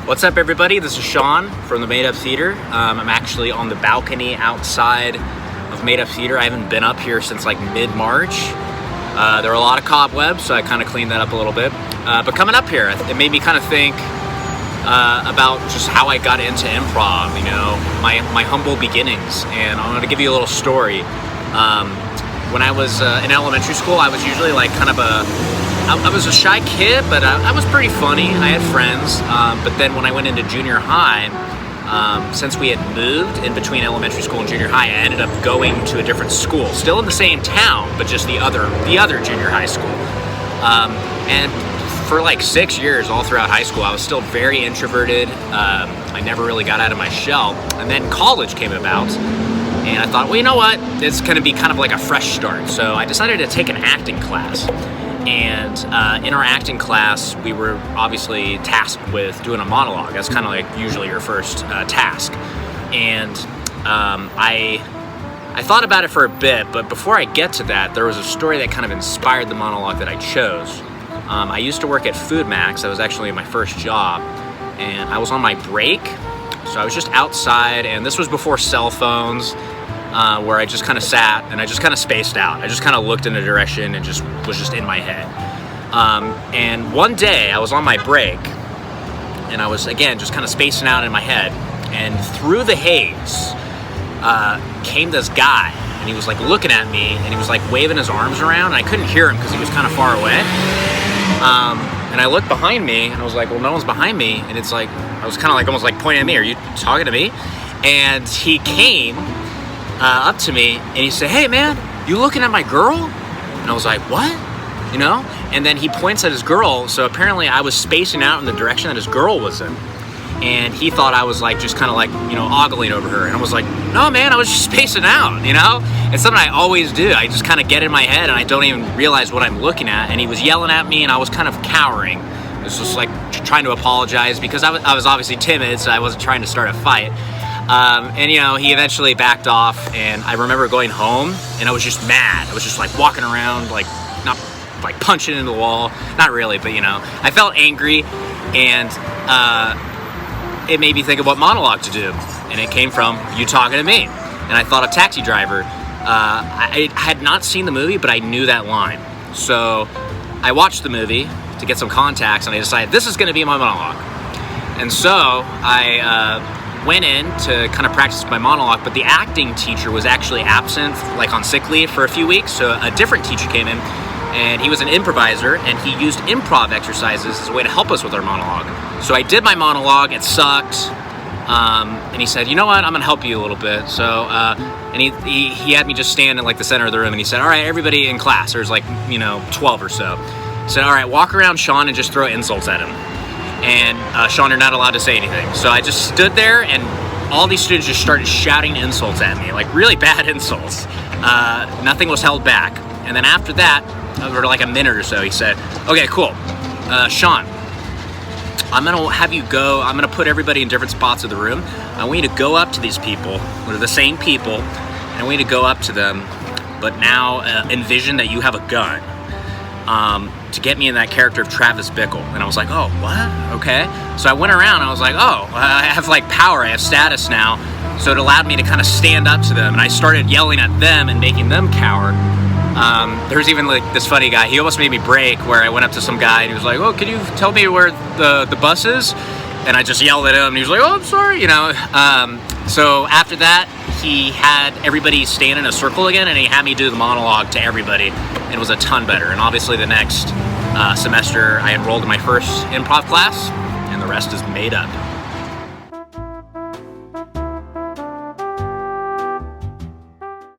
What's up, everybody? This is Sean from the Made Up Theater. I'm actually on the balcony outside of Made Up Theater. I haven't been up here since like mid-March. There are a lot of cobwebs, so I kind of cleaned that up a little bit. But coming up here, it made me kind of think about just how I got into improv, you know, my humble beginnings. And I'm going to give you a little story. When I was in elementary school, I was usually like kind of I was a shy kid, but I was pretty funny. I had friends. But then when I went into junior high, since we had moved in between elementary school and junior high, I ended up going to a different school, still in the same town, but just the other junior high school. And for like 6 years, all throughout high school, I was still very introverted. I never really got out of my shell. And then college came about, and I thought, well, you know what? It's going to be kind of like a fresh start. So I decided to take an acting class. And in our acting class, we were obviously tasked with doing a monologue. That's kind of like usually your first task. And I thought about it for a bit, but before I get to that, there was a story that kind of inspired the monologue that I chose. I used to work at Food Max. That was actually my first job. And I was on my break. So I was just outside, and this was before cell phones. Where I just kind of sat and I just kind of spaced out. I just kind of looked in a direction and just was just in my head. And one day I was on my break and I was, again, just kind of spacing out in my head. And through the haze came this guy, and he was like looking at me, and he was like waving his arms around, and I couldn't hear him because he was kind of far away. And I looked behind me and I was like, well, no one's behind me. And it's like, I was kind of like almost like pointing at me. Are you talking to me? And he came up to me and he said, hey man, you looking at my girl? And I was like, what? You know? And then he points at his girl, so apparently I was spacing out in the direction that his girl was in. And he thought I was like just kind of like, you know, ogling over her. And I was like, no man, I was just spacing out, you know? It's something I always do. I just kind of get in my head and I don't even realize what I'm looking at. And he was yelling at me and I was kind of cowering. I was just like trying to apologize because I was obviously timid, so I wasn't trying to start a fight. And you know, he eventually backed off, and I remember going home and I was just mad. I was just like walking around, like not like punching into the wall, not really, but you know, I felt angry, and it made me think of what monologue to do, and it came from you talking to me. And I thought of Taxi Driver. I had not seen the movie, but I knew that line, so I watched the movie to get some context, and I decided this is going to be my monologue. And so I went in to kind of practice my monologue, but the acting teacher was actually absent, like on sick leave for a few weeks. So a different teacher came in, and he was an improviser, and he used improv exercises as a way to help us with our monologue. So I did my monologue. It sucked. And he said, you know what, I'm gonna help you a little bit. So and he had me just stand in like the center of the room, and he said, all right, everybody in class, there's like, you know, 12 or so. He said, all right, walk around Sean and just throw insults at him. And Sean, you're not allowed to say anything. So I just stood there, and all these students just started shouting insults at me, like really bad insults. Nothing was held back. And then after that, over like a minute or so, he said, okay, cool. Sean, I'm gonna have you go, I'm gonna put everybody in different spots of the room. I want you to go up to these people, they're the same people, and I want you to go up to them, but now envision that you have a gun. To get me in that character of Travis Bickle. And I was like, oh, what? Okay. So I went around and I was like, oh, I have like power, I have status now. So it allowed me to kind of stand up to them, and I started yelling at them and making them cower. There was even like this funny guy, he almost made me break, where I went up to some guy and he was like, oh, can you tell me where the bus is? And I just yelled at him and he was like, oh, I'm sorry, you know. So after that, he had everybody stand in a circle again, and he had me do the monologue to everybody. It was a ton better. And obviously the next semester I enrolled in my first improv class, and the rest is made up.